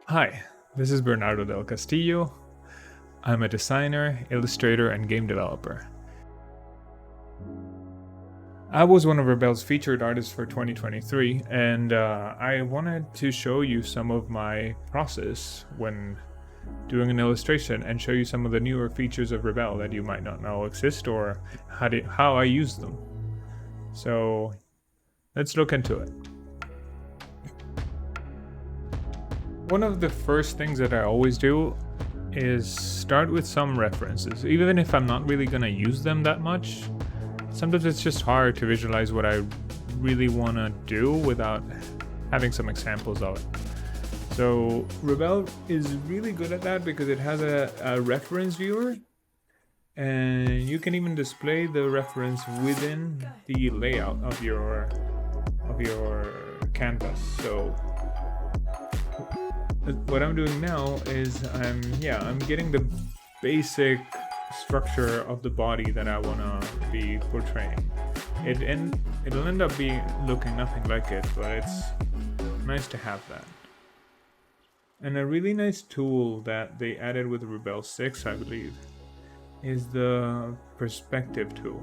Hi, this is Bernardo Del Castillo. I'm a designer, illustrator, and game developer. I was one of Rebelle's featured artists for 2023, and I wanted to show you some of my process when doing an illustration and show you some of the newer features of Rebelle that you might not know exist or how I use them. So let's look into it. One of the first things that I always do is start with some references. Even if I'm not really going to use them that much, sometimes it's just hard to visualize what I really want to do without having some examples of it. So Rebelle is really good at that because it has a reference viewer, and you can even display the reference within the layout of your canvas. So what I'm doing now is I'm getting the basic structure of the body that I want to be portraying. It'll end up looking nothing like it, but it's nice to have that. And a really nice tool that they added with Rebelle 6, I believe, is the perspective tool.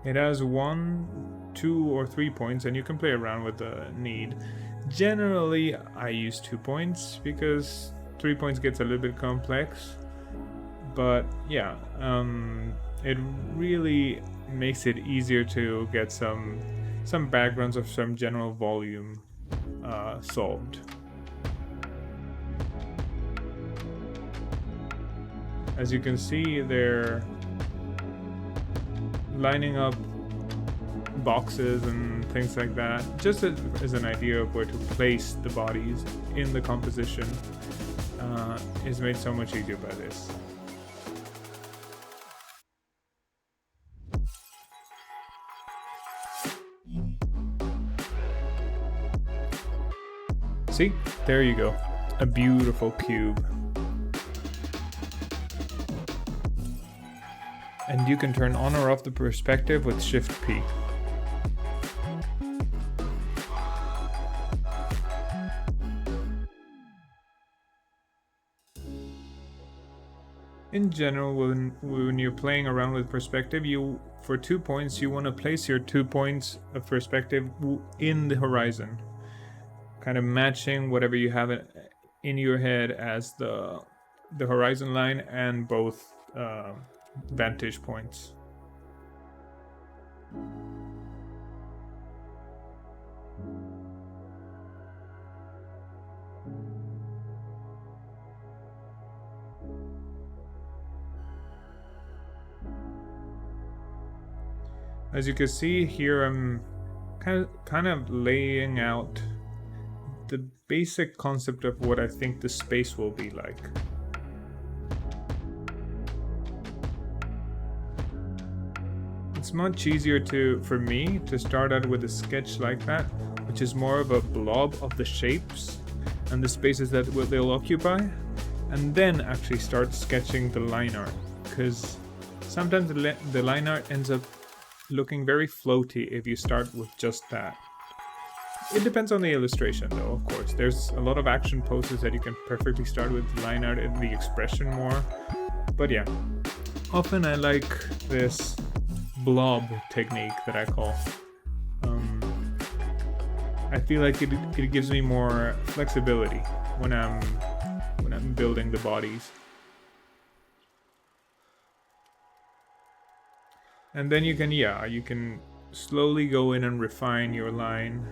It has 1, 2, or 3 points, and you can play around with the need. Generally, I use 2 points because 3 points gets a little bit complex. But yeah, it really makes it easier to get some backgrounds of some general volume solved. As you can see, they're lining up boxes and things like that, just as an idea of where to place the bodies in the composition, is made so much easier by this. See, there you go, a beautiful cube. And you can turn on or off the perspective with Shift P. In general, when you're playing around with perspective, for 2 points, you want to place your 2 points of perspective in the horizon, kind of matching whatever you have in your head as the horizon line and both vantage points. As you can see here, I'm kind of laying out the basic concept of what I think the space will be like. It's much easier for me to start out with a sketch like that, which is more of a blob of the shapes and the spaces that they'll occupy, and then actually start sketching the line art, because sometimes the line art ends up looking very floaty if you start with just that. It depends on the illustration though, of course. There's a lot of action poses that you can perfectly start with line art and the expression more. But yeah, often I like this blob technique that I call. I feel like it gives me more flexibility when I'm building the bodies. And then you can slowly go in and refine your line.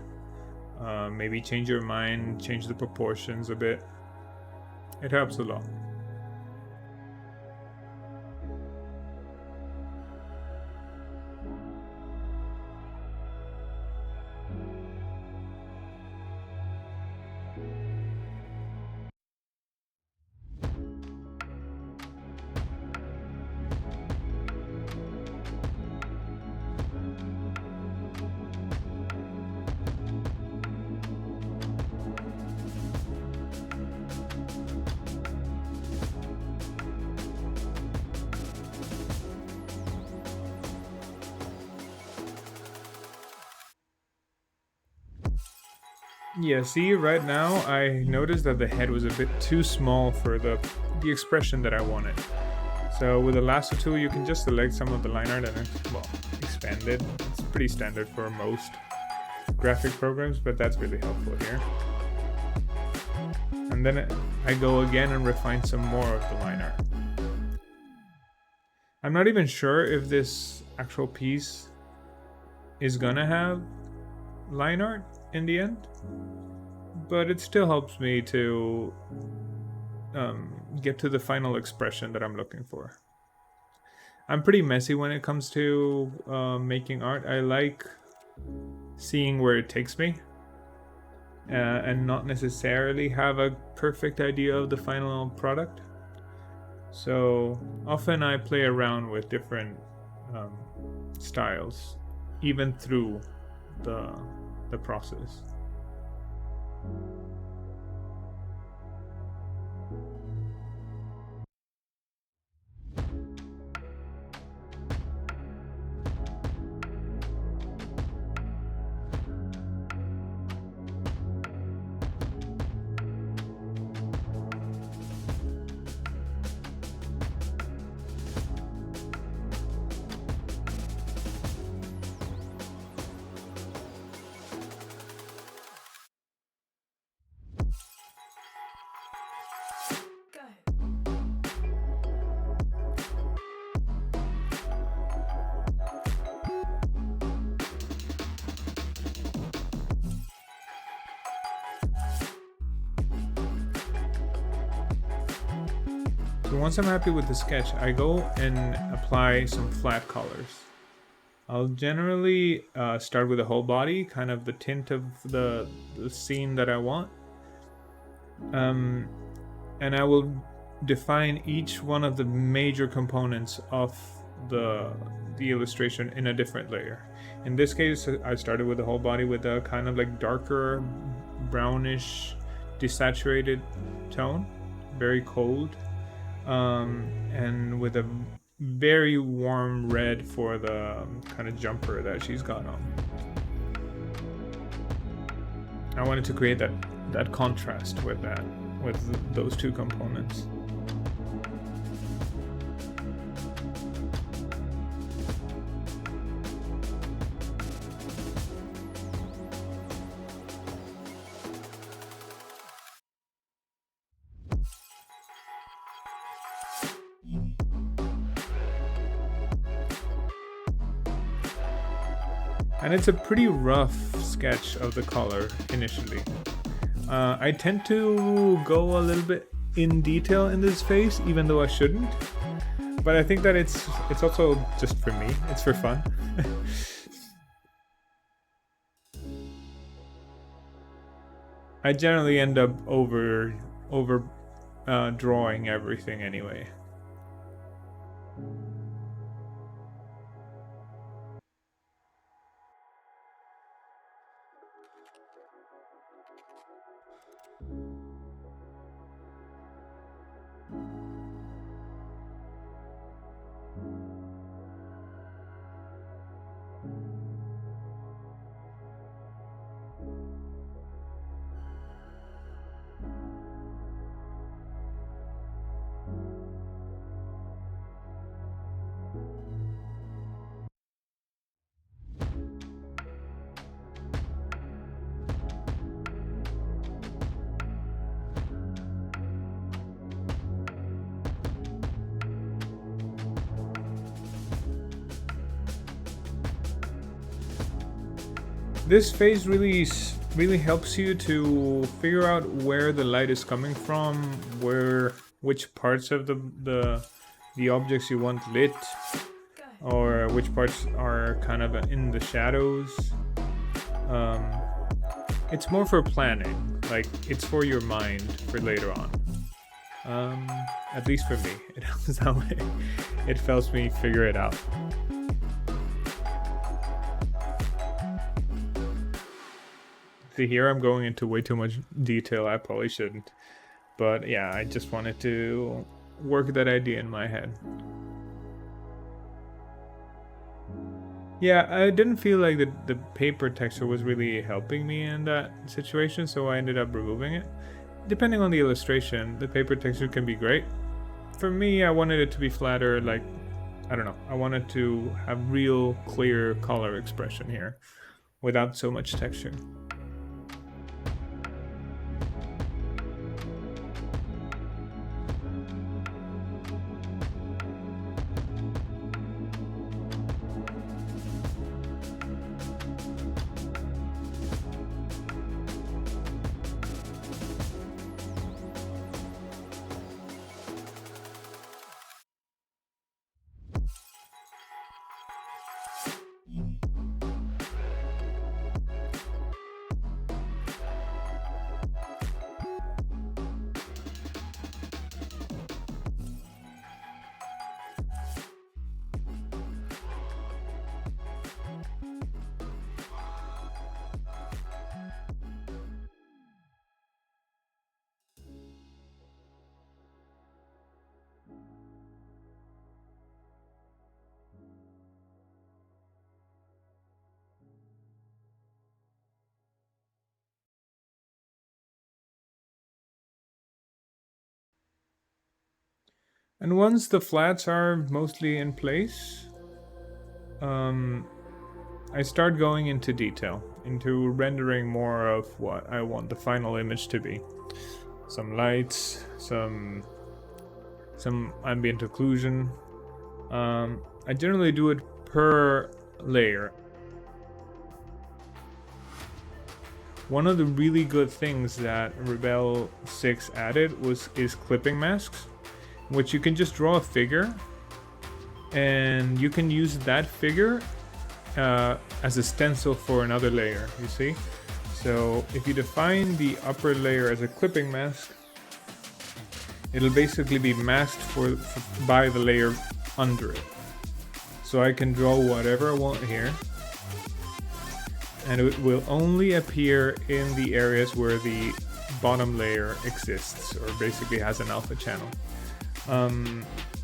Maybe change your mind, change the proportions a bit. It helps a lot. Yeah, see, right now I noticed that the head was a bit too small for the expression that I wanted. So with the lasso tool, you can just select some of the line art and, well, expand it. It's pretty standard for most graphic programs, but that's really helpful here. And then I go again and refine some more of the line art. I'm not even sure if this actual piece is gonna have line art in the end, but it still helps me to get to the final expression that I'm looking for. I'm pretty messy when it comes to making art. I like seeing where it takes me and not necessarily have a perfect idea of the final product. So often I play around with different styles, even through the process. So once I'm happy with the sketch, I go and apply some flat colors. I'll generally start with the whole body, kind of the tint of the scene that I want. And I will define each one of the major components of the illustration in a different layer. In this case, I started with the whole body with a kind of like darker, brownish, desaturated tone, very cold. And with a very warm red for the kind of jumper that she's got on. I wanted to create that contrast with those two components. And it's a pretty rough sketch of the color initially. I tend to go a little bit in detail in this face, even though I shouldn't. But I think that it's also just for me. It's for fun. I generally end up over drawing everything anyway. This phase really helps you to figure out where the light is coming from, which parts of the objects you want lit, or which parts are kind of in the shadows. It's more for planning, like it's for your mind for later on. At least for me, it helps that way. It helps me figure it out. See, here I'm going into way too much detail. I probably shouldn't. But yeah, I just wanted to work that idea in my head. Yeah, I didn't feel like the paper texture was really helping me in that situation, so I ended up removing it. Depending on the illustration, the paper texture can be great. For me, I wanted it to be flatter, like, I don't know, I wanted to have real clear color expression here without so much texture. And once the flats are mostly in place, um, I start going into detail, into rendering more of what I want the final image to be. Some lights, some ambient occlusion. I generally do it per layer. One of the really good things that Rebelle 6 added is clipping masks, which you can just draw a figure, and you can use that figure as a stencil for another layer, you see? So if you define the upper layer as a clipping mask, it'll basically be masked by the layer under it. So I can draw whatever I want here, and it will only appear in the areas where the bottom layer exists, or basically has an alpha channel.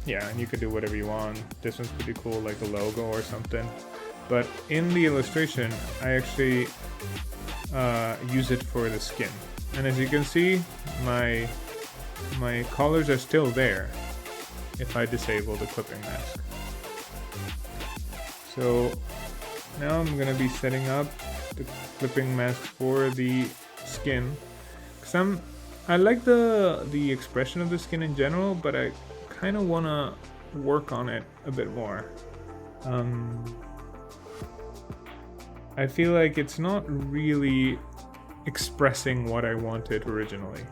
Yeah, and you can do whatever you want. This one's pretty cool, like a logo or something. But in the illustration, I actually use it for the skin. And as you can see, my colors are still there if I disable the clipping mask. So now I'm gonna be setting up the clipping mask for the skin, because I like the expression of the skin in general, but I kind of want to work on it a bit more. I feel like it's not really expressing what I wanted originally.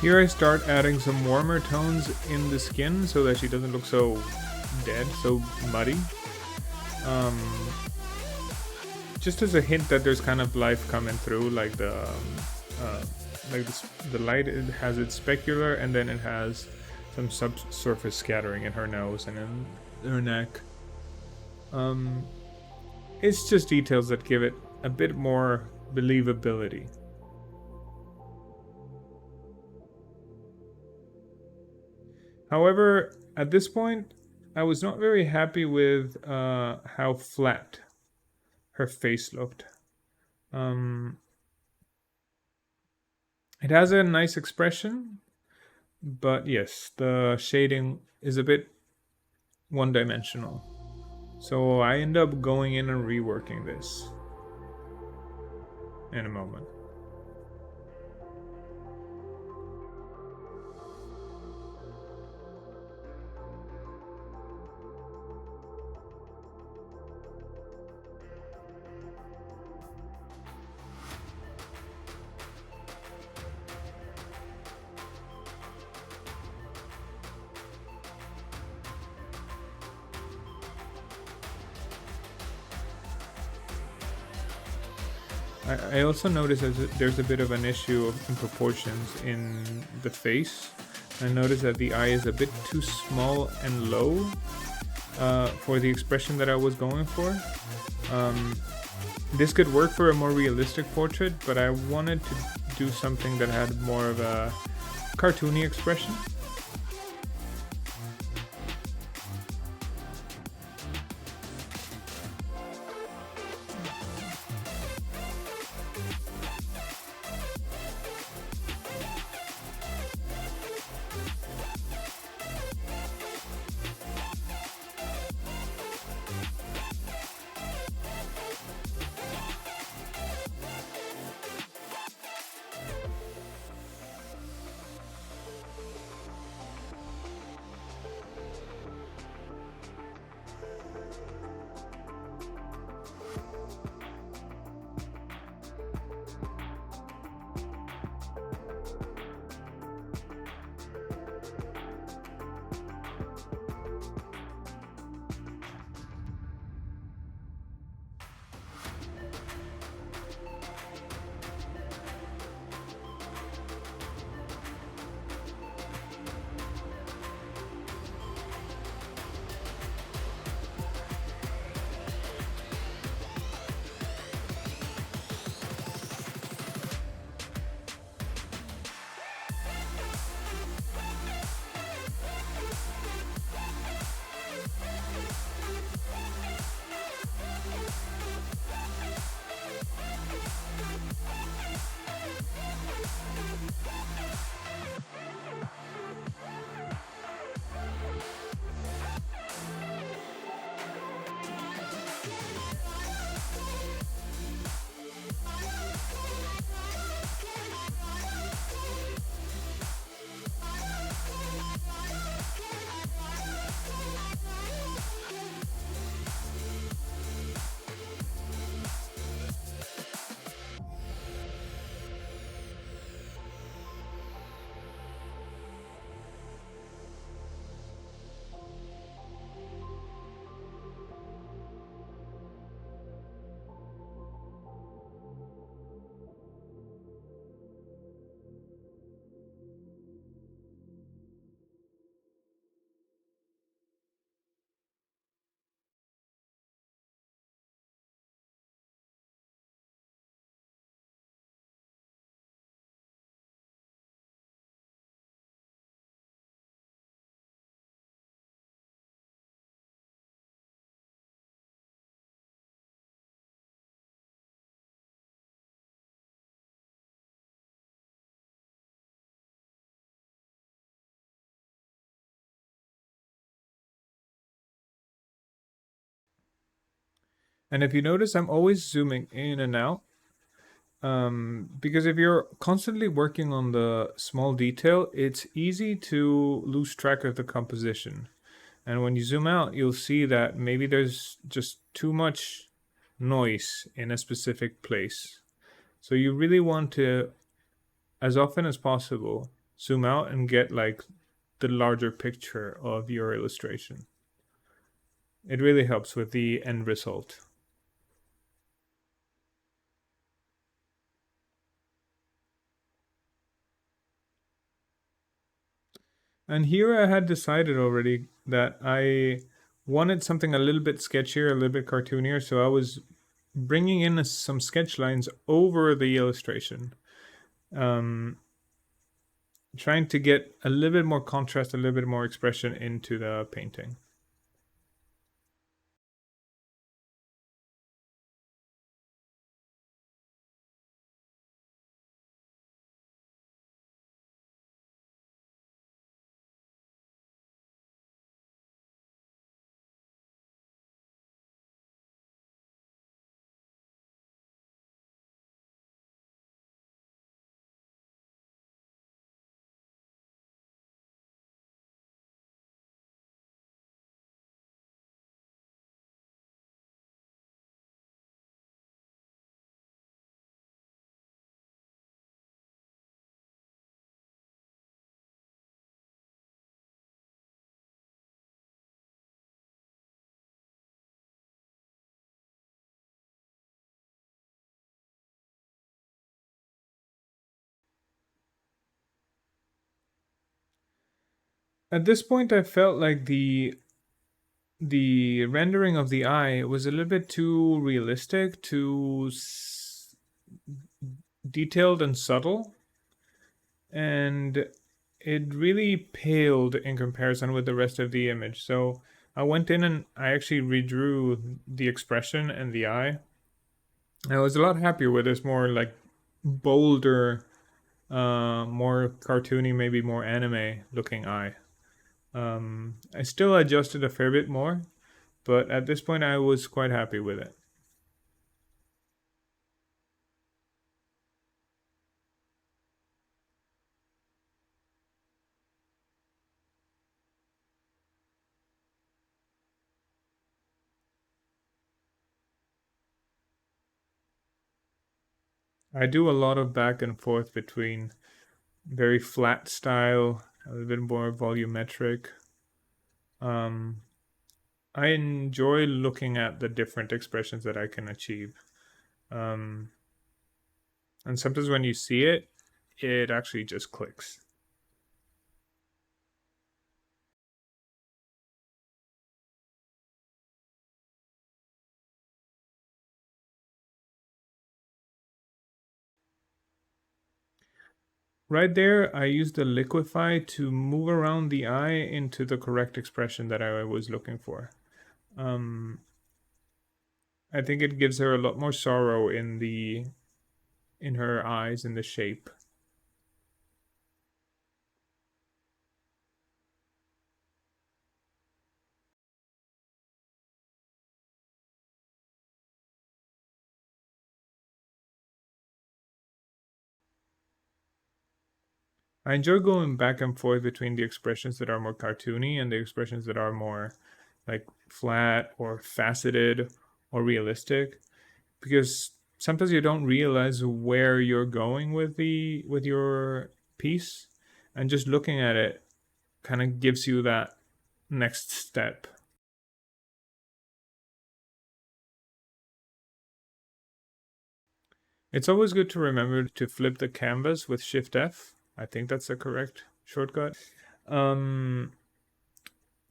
Here I start adding some warmer tones in the skin so that she doesn't look so dead, so muddy. Just as a hint that there's kind of life coming through, like the light, it has its specular, and then it has some subsurface scattering in her nose and in her neck. It's just details that give it a bit more believability. However, at this point, I was not very happy with how flat her face looked. It has a nice expression, but yes, the shading is a bit one-dimensional. So I end up going in and reworking this. in a moment. I also noticed there's a bit of an issue in proportions in the face. I noticed that the eye is a bit too small and low for the expression that I was going for. This could work for a more realistic portrait, but I wanted to do something that had more of a cartoony expression. And if you notice, I'm always zooming in and out. Because if you're constantly working on the small detail, it's easy to lose track of the composition. And when you zoom out, you'll see that maybe there's just too much noise in a specific place. So you really want to, as often as possible, zoom out and get like the larger picture of your illustration. It really helps with the end result. And here I had decided already that I wanted something a little bit sketchier, a little bit cartoonier. So I was bringing in some sketch lines over the illustration, um, trying to get a little bit more contrast, a little bit more expression into the painting. At this point, I felt like the rendering of the eye was a little bit too realistic, too detailed and subtle, and it really paled in comparison with the rest of the image. So I went in and I actually redrew the expression and the eye. I was a lot happier with this more like bolder, more cartoony, maybe more anime looking eye. I still adjusted a fair bit more, but at this point I was quite happy with it. I do a lot of back and forth between very flat style, a little bit more volumetric. Um, I enjoy looking at the different expressions that I can achieve. Um, and sometimes when you see it, it actually just clicks. Right there, I used the liquify to move around the eye into the correct expression that I was looking for. Um, I think it gives her a lot more sorrow in her eyes in the shape. I enjoy going back and forth between the expressions that are more cartoony and the expressions that are more like flat or faceted or realistic, because sometimes you don't realize where you're going with your piece, and just looking at it kind of gives you that next step. It's always good to remember to flip the canvas with Shift F. I think that's the correct shortcut. Um,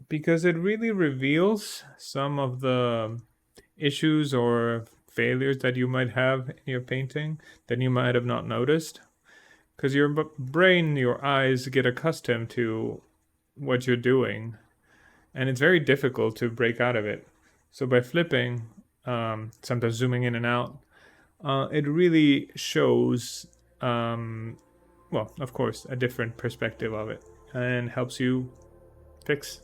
because it really reveals some of the issues or failures that you might have in your painting that you might have not noticed. Because your brain, your eyes get accustomed to what you're doing, and it's very difficult to break out of it. So by flipping, sometimes zooming in and out, it really shows, well, of course, a different perspective of it and helps you fix.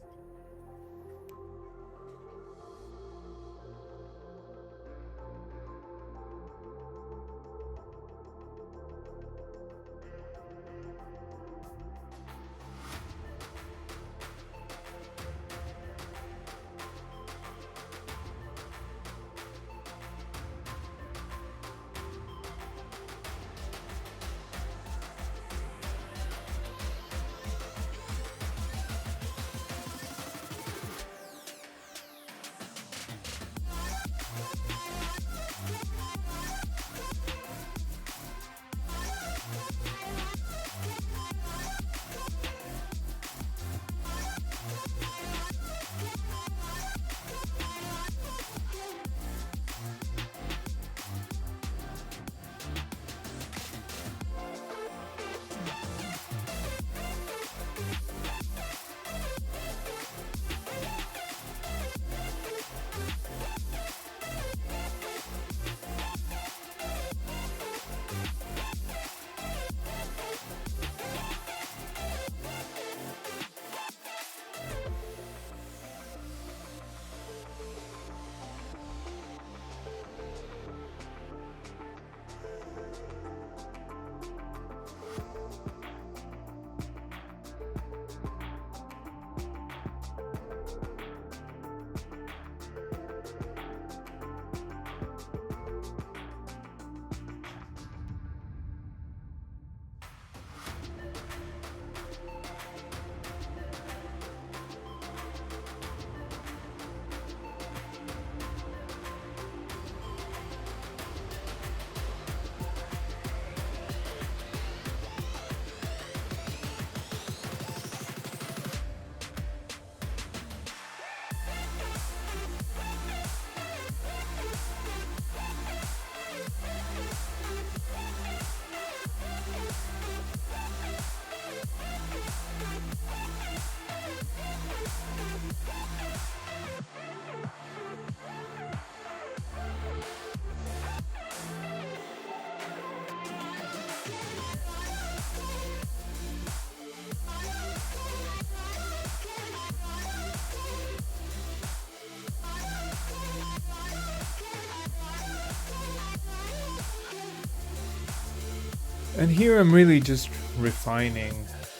And here I'm really just refining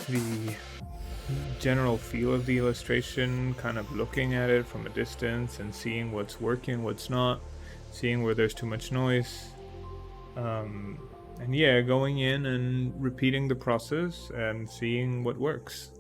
the general feel of the illustration, kind of looking at it from a distance and seeing what's working, what's not, seeing where there's too much noise. And yeah, going in and repeating the process and seeing what works.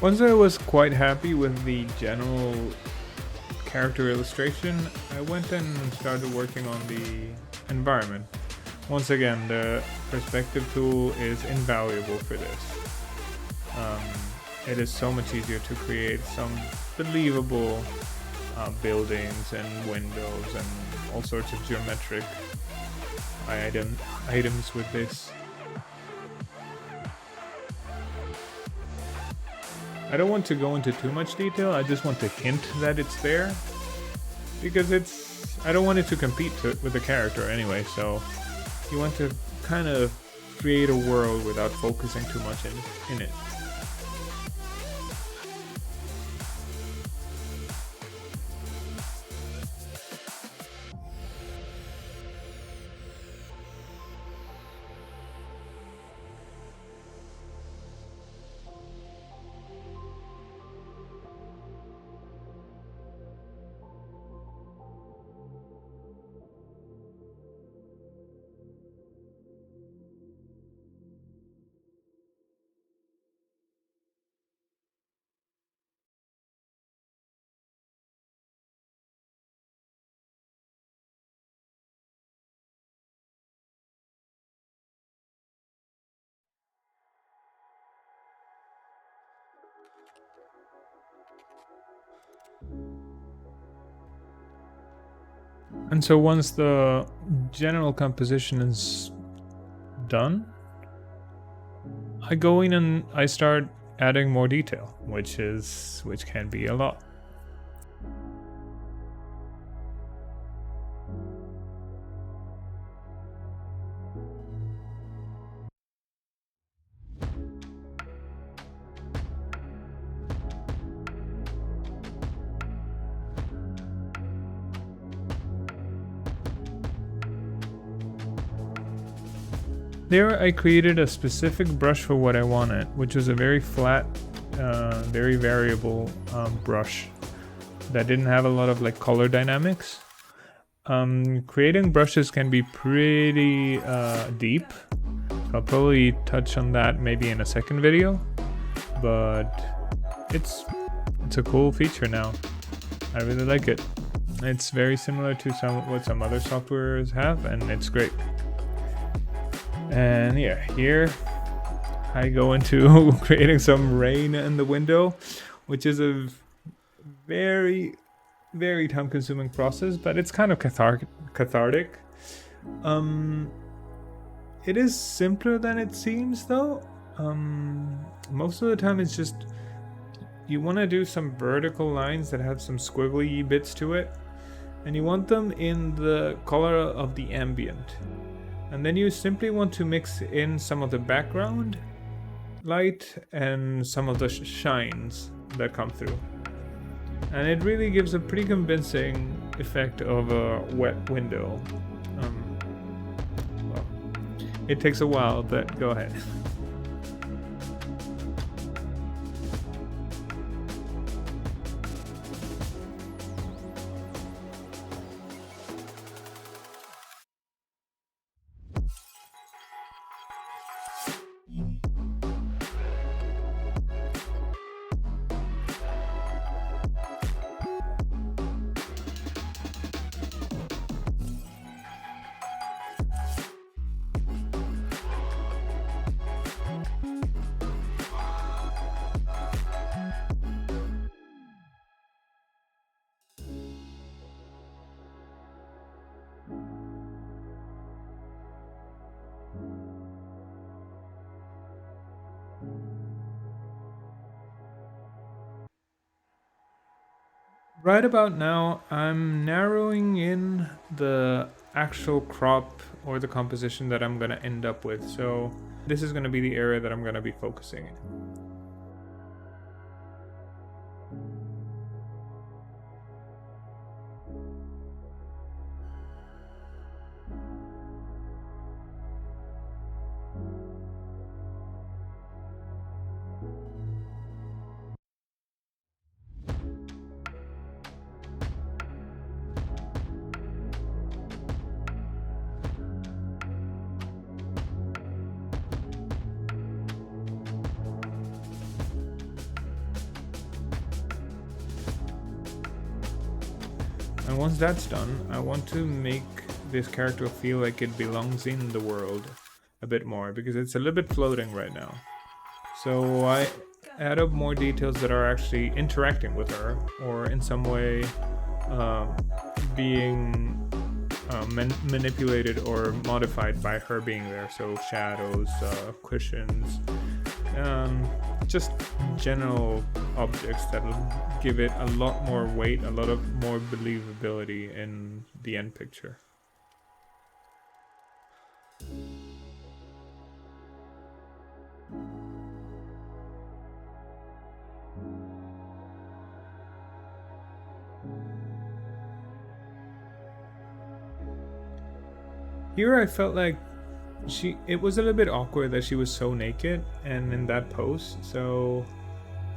Once I was quite happy with the general character illustration, I went and started working on the environment. Once again, the perspective tool is invaluable for this. It is so much easier to create some believable buildings and windows and all sorts of geometric items with this. I don't want to go into too much detail, I just want to hint that it's there, because I don't want it to compete with the character anyway, so you want to kind of create a world without focusing too much in it. And so once the general composition is done, I go in and I start adding more detail, which can be a lot. There I created a specific brush for what I wanted, which was a very flat, very variable brush that didn't have a lot of like color dynamics. Creating brushes can be pretty deep. I'll probably touch on that maybe in a second video, but it's a cool feature now. I really like it. It's very similar to what some other softwares have, and it's great. And yeah, here I go into creating some rain in the window, which is a very, very time-consuming process, but it's kind of cathartic. It is simpler than it seems, though. Most of the time it's just you want to do some vertical lines that have some squiggly bits to it, and you want them in the color of the ambient. And then you simply want to mix in some of the background light and some of the shines that come through. And it really gives a pretty convincing effect of a wet window. Well, it takes a while, but go ahead. Right about now, I'm narrowing in the actual crop or the composition that I'm going to end up with. So this is going to be the area that I'm going to be focusing in. And once that's done, I want to make this character feel like it belongs in the world a bit more, because it's a little bit floating right now. So I add up more details that are actually interacting with her, or in some way being manipulated or modified by her being there. So shadows, cushions, just general objects that will give it a lot more weight, a lot of more believability in the end picture. Here I felt like it was a little bit awkward that she was so naked and in that pose, so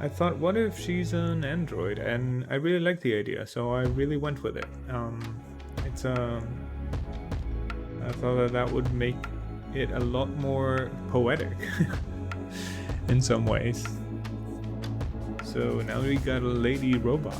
I thought, what if she's an android? And I really liked the idea, so I really went with it. I thought that would make it a lot more poetic in some ways. So now we got a lady robot.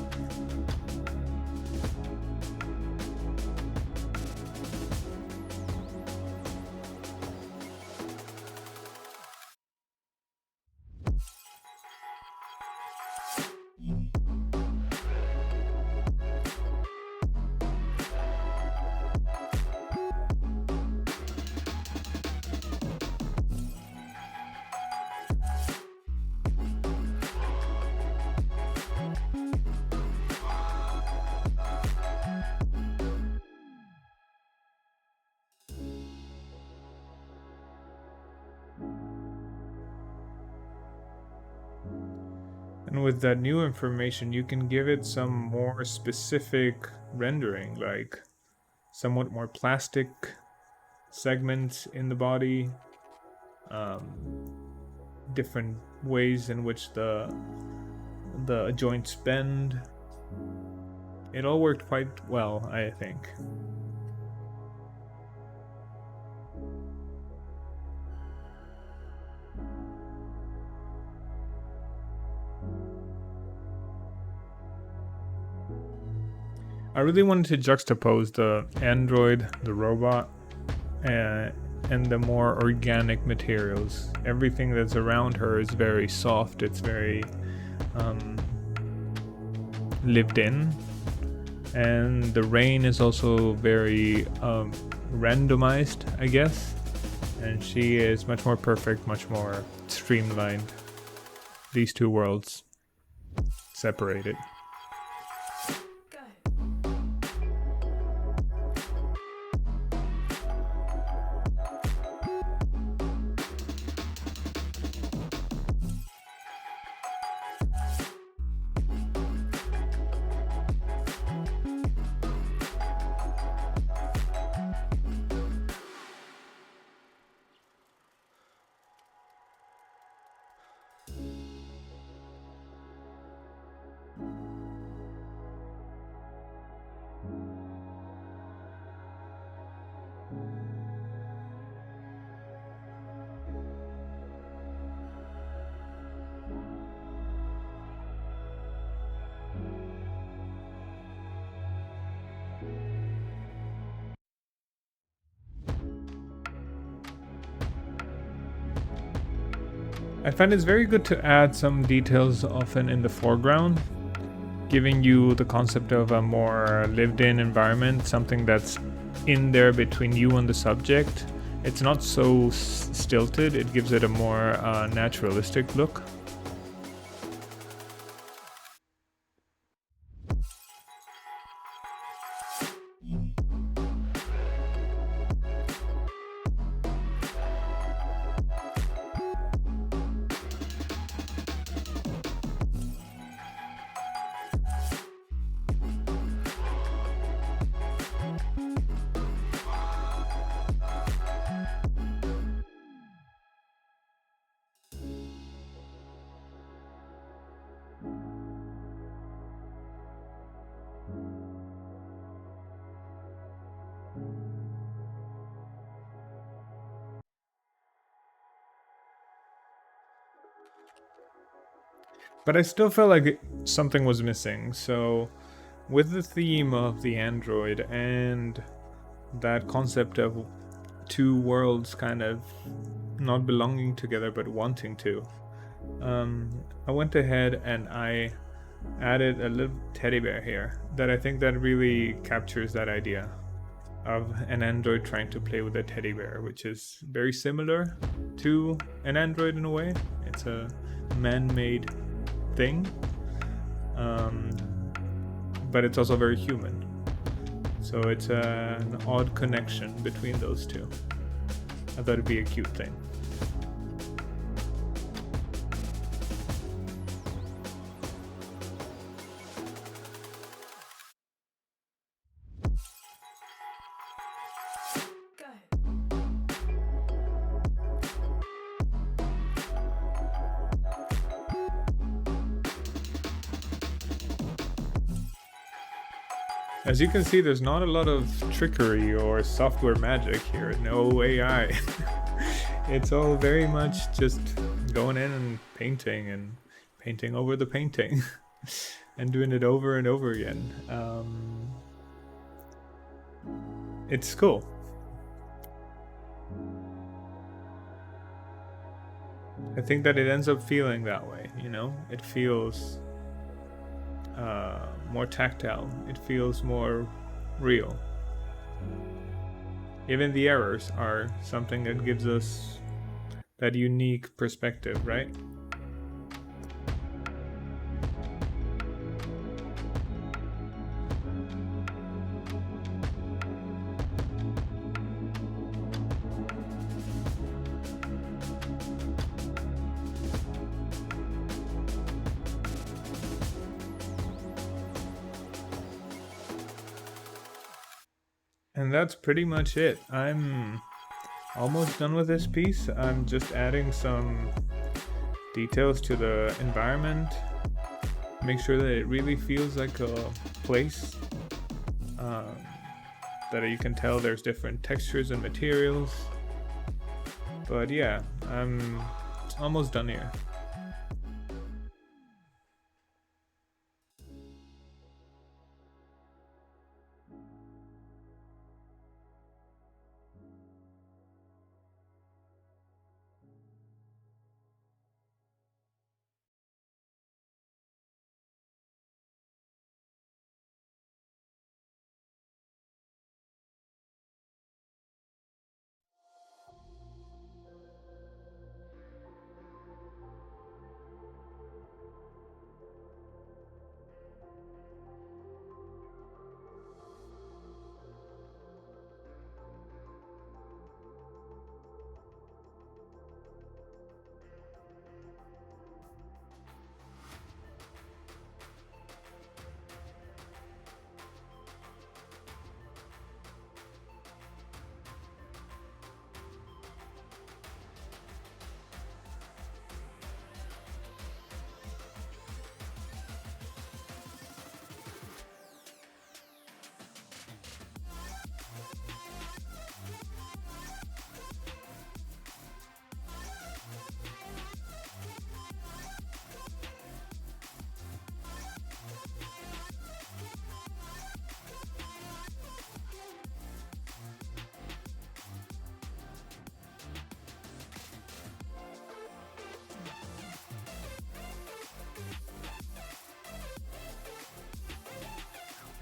And with that new information, you can give it some more specific rendering, like somewhat more plastic segments in the body, different ways in which the joints bend. It all worked quite well, I think. I really wanted to juxtapose the android, the robot, and the more organic materials. Everything that's around her is very soft, it's very lived in. And the rain is also very randomized, I guess. And she is much more perfect, much more streamlined. These two worlds separated. I find it's very good to add some details often in the foreground, giving you the concept of a more lived-in environment, something that's in there between you and the subject. It's not so stilted, it gives it a more naturalistic look. But I still felt like something was missing, so with the theme of the android and that concept of two worlds kind of not belonging together but wanting to, I went ahead and I added a little teddy bear here that I think that really captures that idea of an android trying to play with a teddy bear, which is very similar to an android in a way. It's a man-made thing, but it's also very human, so it's an odd connection between those two. I thought it'd be a cute thing. As you can see, there's not a lot of trickery or software magic here, no AI. It's all very much just going in and painting over the painting and doing it over and over again. It's cool. I think that it ends up feeling that way, you know? It feels more tactile, it feels more real. Even the errors are something that gives us that unique perspective, right? And that's pretty much it. I'm almost done with this piece. I'm just adding some details to the environment. Make sure that it really feels like a place. That you can tell there's different textures and materials. But yeah, I'm almost done here.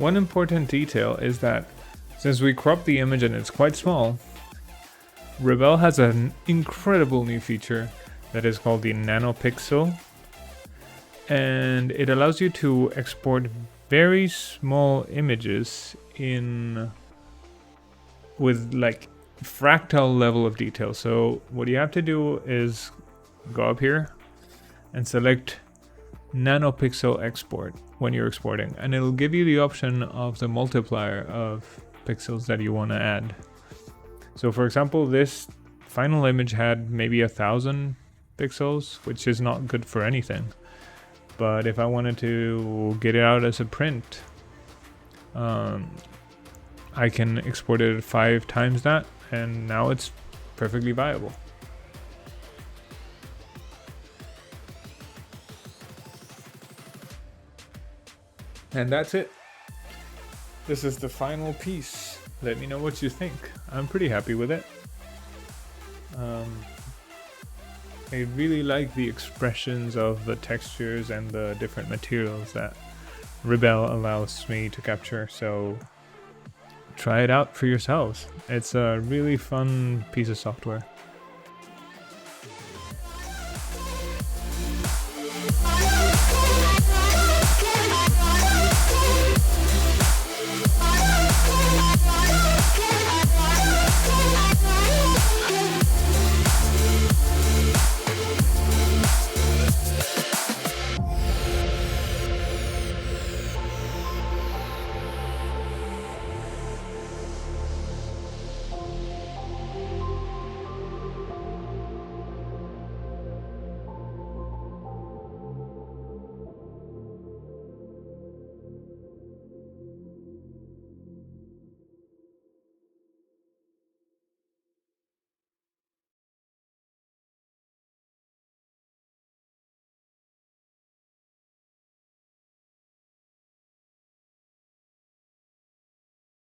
One important detail is that since we cropped the image and it's quite small, Rebelle has an incredible new feature that is called the nanopixel, and it allows you to export very small images with like fractal level of detail. So what you have to do is go up here and select nanopixel export when you're exporting, and it'll give you the option of the multiplier of pixels that you want to add. So for example, this final image had maybe 1,000 pixels, which is not good for anything. But if I wanted to get it out as a print, I can export it 5 times that, and now it's perfectly viable. And that's it. This is the final piece. Let me know what you think. I'm pretty happy with it. I really like the expressions of the textures and the different materials that Rebelle allows me to capture, so try it out for yourselves. It's a really fun piece of software.